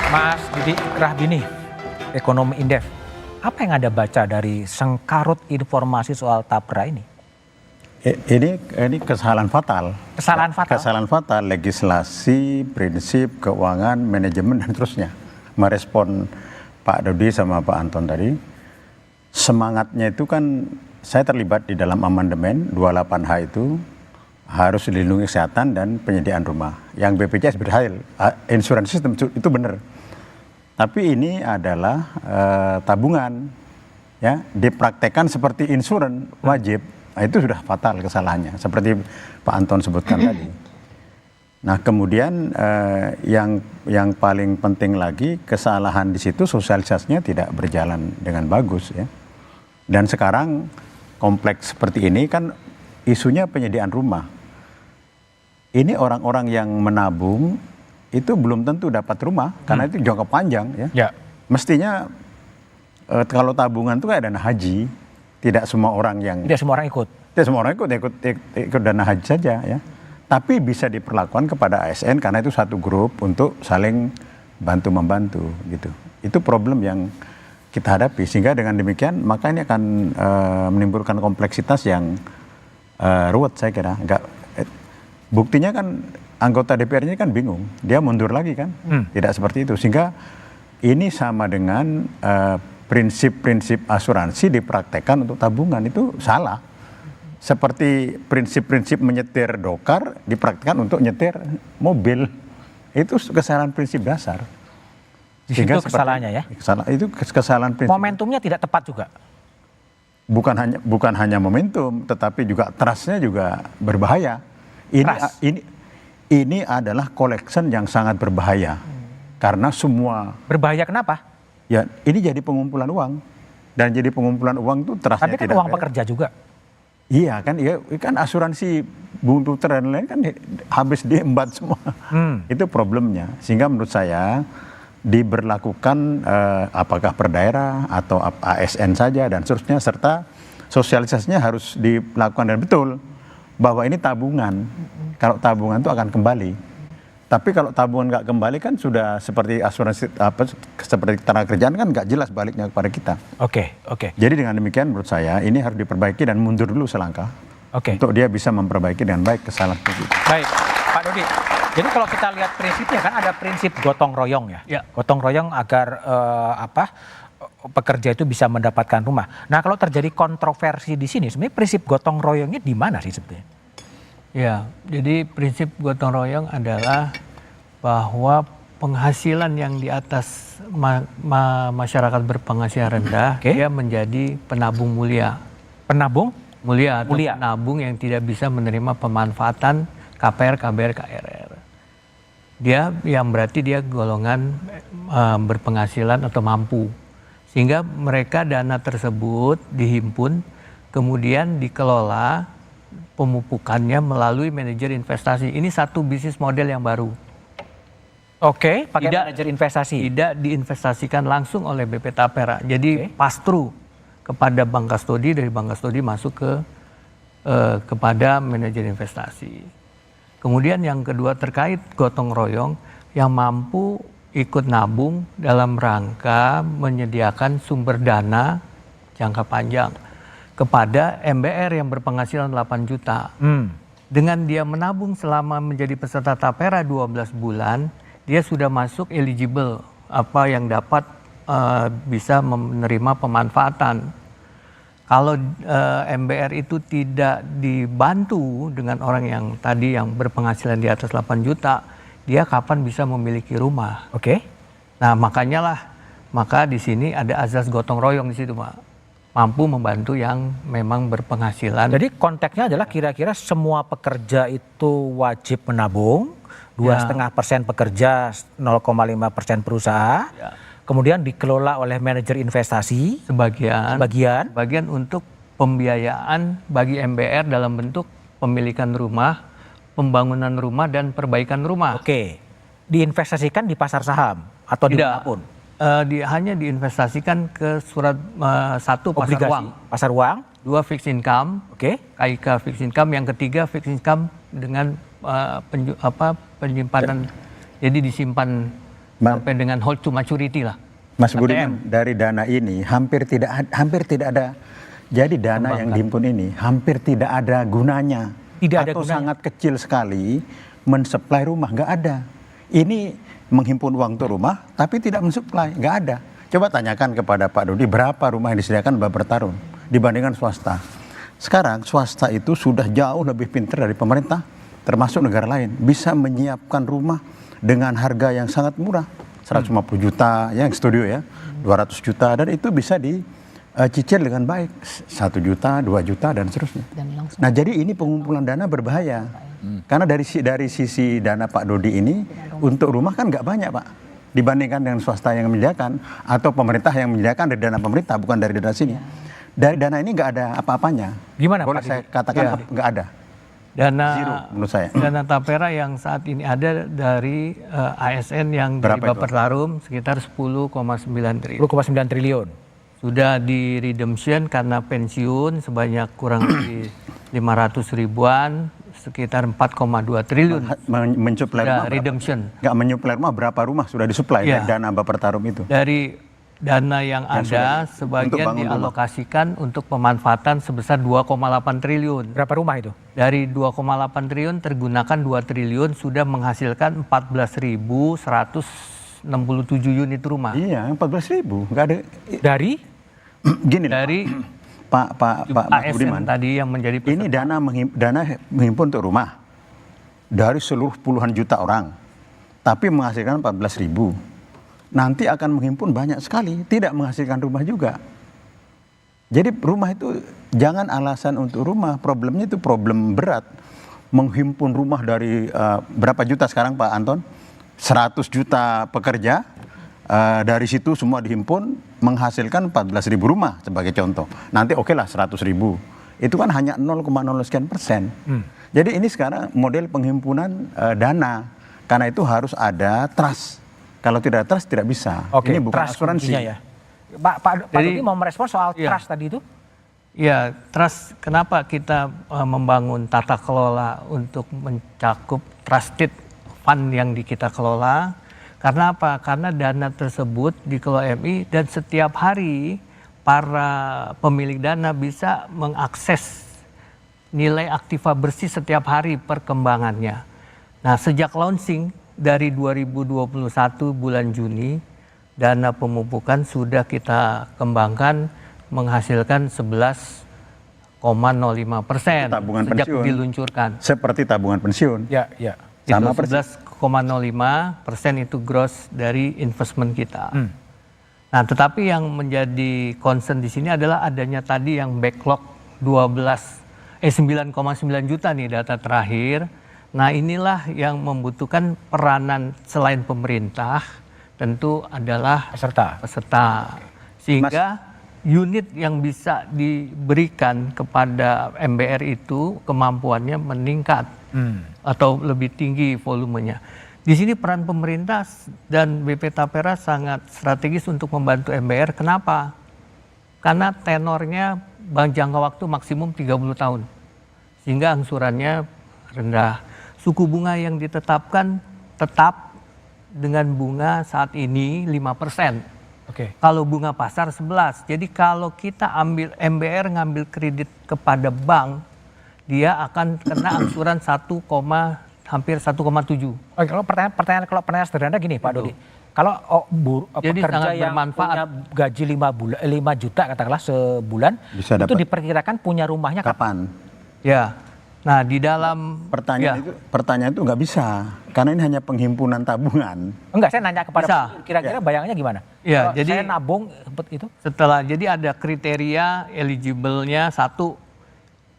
Mas Didi Rahbini, ekonom Indef. Apa yang Anda baca dari sengkarut informasi soal Tapra ini? Ini kesalahan fatal. Kesalahan fatal? Kesalahan fatal, legislasi, prinsip, keuangan, manajemen, dan terusnya. Merespon Pak Dodi sama Pak Anton tadi, semangatnya itu kan, saya terlibat di dalam amandemen 28H itu, harus dilindungi kesehatan dan penyediaan rumah. Yang BPJS berhasil, insurance system itu benar. Tapi ini adalah tabungan, ya, dipraktekkan seperti insurans wajib. Nah, itu sudah fatal kesalahannya, seperti Pak Anton sebutkan tadi. Nah, kemudian yang paling penting lagi, kesalahan di situ sosialisasinya tidak berjalan dengan bagus, ya. Dan sekarang kompleks seperti ini kan isunya penyediaan rumah. Ini orang-orang yang menabung itu belum tentu dapat rumah karena itu jangka panjang, ya. Ya. Mestinya kalau tabungan itu kayak dana haji, tidak semua orang ikut. Tidak semua orang ikut dana haji saja, ya. Tapi bisa diperlakukan kepada ASN karena itu satu grup untuk saling bantu membantu, gitu. Itu problem yang kita hadapi, sehingga dengan demikian maka ini akan menimbulkan kompleksitas yang ruwet, saya kira. Buktinya kan anggota DPR-nya kan bingung, dia mundur lagi kan, tidak seperti itu. Sehingga ini sama dengan prinsip-prinsip asuransi dipraktekkan untuk tabungan, itu salah. Seperti prinsip-prinsip menyetir dokar dipraktekkan untuk nyetir mobil, itu kesalahan prinsip dasar. Di situ kesalahannya, ya? Itu kesalahan prinsip. Momentumnya tidak tepat juga? Bukan hanya momentum, tetapi juga trust-nya juga berbahaya. Ini adalah collection yang sangat berbahaya. Karena semua... Berbahaya kenapa? Ya, ini jadi pengumpulan uang. Dan jadi pengumpulan uang itu trustnya tidak... Tapi kan uang pekerja juga. Iya kan asuransi Bung Puter dan lain kan habis diembat semua. Itu problemnya. Sehingga menurut saya diberlakukan apakah per daerah atau ASN saja dan seterusnya, serta sosialisasinya harus dilakukan dan betul. Bahwa ini tabungan, kalau tabungan itu akan kembali. Tapi kalau tabungan nggak kembali kan sudah seperti asuransi seperti tenaga kerjaan kan nggak jelas baliknya kepada kita. Oke. Jadi dengan demikian menurut saya ini harus diperbaiki dan mundur dulu selangkah. Untuk dia bisa memperbaiki dengan baik kesalahan itu. Baik, Pak Dodi. Jadi kalau kita lihat prinsipnya kan ada prinsip gotong royong, ya. Gotong royong agar pekerja itu bisa mendapatkan rumah. Nah, kalau terjadi kontroversi di sini, sebenarnya prinsip gotong royongnya di mana sih sebetulnya? Ya, jadi prinsip gotong royong adalah bahwa penghasilan yang di atas masyarakat berpenghasilan rendah, dia menjadi penabung mulia. Penabung? Mulia atau penabung yang tidak bisa menerima pemanfaatan KPR, KBR, KRR. Dia yang berarti dia golongan berpenghasilan atau mampu. Sehingga mereka dana tersebut dihimpun, kemudian dikelola pemupukannya melalui manajer investasi. Ini satu bisnis model yang baru. Oke, pakai manajer investasi. Tidak diinvestasikan langsung oleh BP Tapera. Jadi pass-through kepada bank kastodi, dari bank kastodi masuk kepada manajer investasi. Kemudian yang kedua terkait gotong royong, yang mampu ikut nabung dalam rangka menyediakan sumber dana jangka panjang kepada MBR yang berpenghasilan 8 juta. Dengan dia menabung selama menjadi peserta Tapera 12 bulan, dia sudah masuk eligible apa yang dapat bisa menerima pemanfaatan. Kalau MBR itu tidak dibantu dengan orang yang tadi yang berpenghasilan di atas 8 juta, dia kapan bisa memiliki rumah? Nah, maka di sini ada azas gotong royong di situ, Pak. Mampu membantu yang memang berpenghasilan. Jadi konteksnya adalah kira-kira semua pekerja itu wajib menabung, 2,5% pekerja, 0,5% perusaha. Kemudian dikelola oleh manajer investasi. Sebagian untuk pembiayaan bagi MBR dalam bentuk pemilikan rumah, pembangunan rumah dan perbaikan rumah. Diinvestasikan di pasar saham atau di manapun? Hanya diinvestasikan ke surat satu pasar uang. Pasar uang. 2 fixed income. KIK fixed income. Yang ketiga fixed income dengan penyimpanan. Jadi disimpan sampai dengan hold to maturity lah. Mas Budiman, dari dana ini hampir tidak ada. Jadi dana yang dihimpun ini hampir tidak ada gunanya. Tidak ada atau gunanya. sangat kecil sekali mensuplai rumah, nggak ada. Ini menghimpun uang untuk rumah, tapi tidak mensuplai, nggak ada. Coba tanyakan kepada Pak Dodi berapa rumah yang disediakan beberapa tahun dibandingkan swasta. Sekarang swasta itu sudah jauh lebih pintar dari pemerintah, termasuk negara lain, bisa menyiapkan rumah dengan harga yang sangat murah. 150 juta, yang studio ya, 200 juta, dan itu bisa dicicil dengan baik. 1 juta, 2 juta, dan seterusnya. Nah jadi ini pengumpulan dana berbahaya. Karena dari sisi dana Pak Dodi ini, untuk rumah kan nggak banyak Pak. Dibandingkan dengan swasta yang menyediakan, atau pemerintah yang menyediakan dari dana pemerintah, bukan dari dana sini. Dari dana ini nggak ada apa-apanya. Gimana boleh Pak saya katakan nggak ada. Dana Zero menurut saya. Dana Tapera yang saat ini ada dari ASN yang dari Berapa itu? Bappenarum sekitar 10,9 triliun. 10,9 triliun. Sudah di redemption karena pensiun sebanyak kurang lebih 500 ribuan, sekitar 4,2 triliun. Mensuplai Sudah rumah berapa? redemption. Nggak menyuplai rumah, berapa rumah sudah disuplai Iya. dari dana Bappenarum itu? Dari dana yang ada, untuk sebagian bangun dialokasikan untuk pemanfaatan sebesar 2,8 triliun. Berapa rumah itu? Dari 2,8 triliun tergunakan 2 triliun sudah menghasilkan 14.167 unit rumah. Iya, 14.000, nggak ada. Dari Gini, Dari Pak Mas Budiman, ASN tadi yang menjadi peserta. ini dana menghimpun untuk rumah dari seluruh puluhan juta orang, tapi menghasilkan 14.000. Nanti akan menghimpun banyak sekali, tidak menghasilkan rumah juga. Jadi rumah itu jangan alasan untuk rumah, problemnya itu problem berat. Menghimpun rumah dari berapa juta sekarang Pak Anton? 100 juta pekerja, dari situ semua dihimpun menghasilkan 14.000 rumah sebagai contoh. Nanti oke lah 100.000. Itu kan hanya 0,0 sekian persen. Jadi ini sekarang model penghimpunan dana. Karena itu harus ada trust. Kalau tidak ada trust tidak bisa. Oke, Ini bukan trust asuransi. kuncinya ya. Pak Jadi- Dodi mau merespon soal Iya. trust tadi itu? Ya, trust. Kenapa kita membangun tata kelola untuk mencakup trusted fund yang kita kelola? Karena apa? Karena dana tersebut dikelola MI dan setiap hari para pemilik dana bisa mengakses nilai aktiva bersih setiap hari perkembangannya. Nah, sejak launching dari 2021 bulan Juni, dana pemupukan sudah kita kembangkan menghasilkan 11,05% Tabungan sejak pensiun. diluncurkan. Seperti tabungan pensiun. Ya, ya. Sama Itu 11,05% itu gross dari investment kita. Nah, tetapi yang menjadi concern di sini adalah adanya tadi yang backlog 9,9 juta nih data terakhir. Nah, inilah yang membutuhkan peranan selain pemerintah, tentu adalah peserta. Sehingga unit yang bisa diberikan kepada MBR itu kemampuannya meningkat atau lebih tinggi volumenya. Di sini peran pemerintah dan BP Tapera sangat strategis untuk membantu MBR. Kenapa? Karena tenornya jangka waktu maksimum 30 tahun. Sehingga angsurannya rendah. Suku bunga yang ditetapkan tetap dengan bunga saat ini 5%. Oke. Kalau bunga pasar 11. Jadi kalau kita ambil MBR ngambil kredit kepada bank, dia akan kena angsuran hampir 1,7. Oke, kalau pertanyaan sederhana gini Pak Dodi. Kalau Jadi pekerja sangat yang bermanfaat. punya gaji 5 juta katakanlah sebulan, Bisa itu dapat. diperkirakan punya rumahnya kapan? Kapan? Ya. Nah, di dalam Pertanyaan itu nggak bisa. Karena ini hanya penghimpunan tabungan. Enggak, saya nanya kepada Bisa. Pak, kira-kira bayangannya gimana? Ya, Kalau jadi- saya nabung seperti itu. jadi ada kriteria eligible-nya. Satu,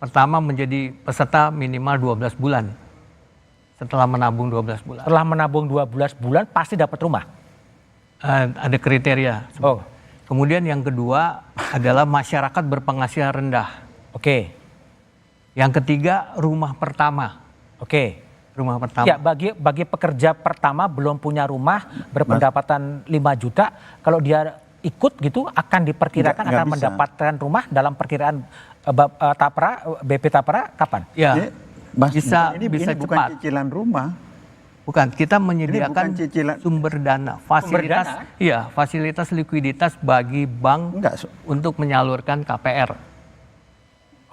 pertama menjadi peserta minimal 12 bulan. Setelah menabung 12 bulan. Setelah menabung 12 bulan pasti dapat rumah. Ada kriteria. Oh, Kemudian yang kedua adalah masyarakat berpenghasilan rendah. oke. Yang ketiga, rumah pertama. Oke. Rumah pertama. Ya, bagi pekerja pertama belum punya rumah berpendapatan 5 juta, kalau dia ikut gitu akan diperkirakan Nggak akan bisa. mendapatkan rumah dalam perkiraan BP Tapera kapan? Ya, Mas, bisa ini bisa bukan cepat. cicilan rumah. Bukan, kita menyediakan bukan cicilan. sumber dana, fasilitas, dana? iya, fasilitas likuiditas bagi bank Enggak, untuk menyalurkan KPR,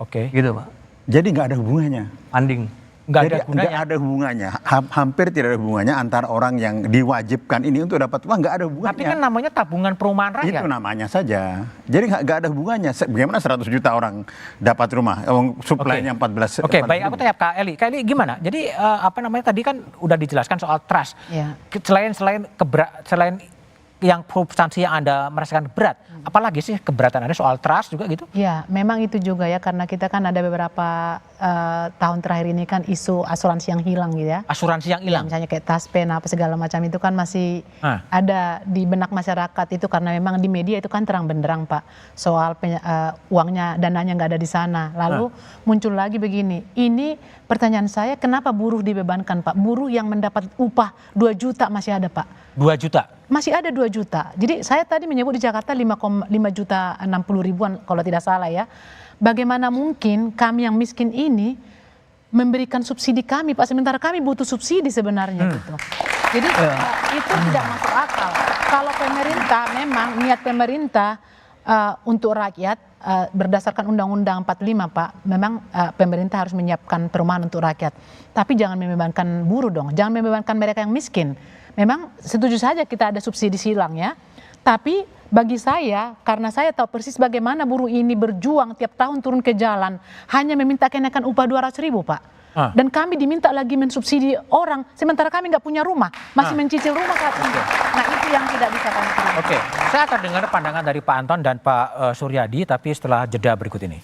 Oke. gitu Pak, jadi nggak ada hubungannya. funding. Nggak Jadi ada gunanya. nggak ada hubungannya, hampir tidak ada hubungannya antara orang yang diwajibkan ini untuk dapat uang, nggak ada hubungannya. Tapi kan namanya tabungan perumahan rakyat. Itu namanya saja. Jadi nggak ada hubungannya. Bagaimana 100 juta orang dapat rumah, suplainya 14. Oke, baik, aku tanya Kak Eli. Kak Eli gimana? Jadi apa namanya tadi kan udah dijelaskan soal trust. Ya. Selain yang substansi yang Anda merasakan berat, apalagi sih keberatan Anda soal trust juga gitu? Ya, memang itu juga ya, karena kita kan ada beberapa tahun terakhir ini kan isu asuransi yang hilang gitu ya. Asuransi yang Ya, hilang. misalnya kayak taspen apa segala macam itu kan masih Ah. ada di benak masyarakat itu, karena memang di media itu kan terang benderang Pak soal uangnya, dananya nggak ada di sana. Lalu muncul lagi begini, ini pertanyaan saya, kenapa buruh dibebankan Pak? Buruh yang mendapat upah 2 juta masih ada Pak. 2 juta. Masih ada 2 juta. Jadi saya tadi menyebut di Jakarta 5 juta 60 ribuan kalau tidak salah ya. Bagaimana mungkin kami yang miskin ini memberikan subsidi kami Pak, sementara kami butuh subsidi sebenarnya gitu. Jadi itu tidak masuk akal. Kalau pemerintah memang niat pemerintah untuk rakyat berdasarkan Undang-Undang 45 Pak, memang pemerintah harus menyiapkan perumahan untuk rakyat. Tapi jangan membebankan buruh dong, jangan membebankan mereka yang miskin. Memang setuju saja kita ada subsidi silang ya, tapi bagi saya, karena saya tahu persis bagaimana buruh ini berjuang tiap tahun turun ke jalan, hanya meminta kenaikan upah 200 ribu Pak. Dan kami diminta lagi mensubsidi orang, sementara kami nggak punya rumah, masih mencicil rumah saat ini. Nah itu yang tidak bisa kami terima. Oke, saya akan dengar pandangan dari Pak Anton dan Pak Suryadi, tapi setelah jeda berikut ini.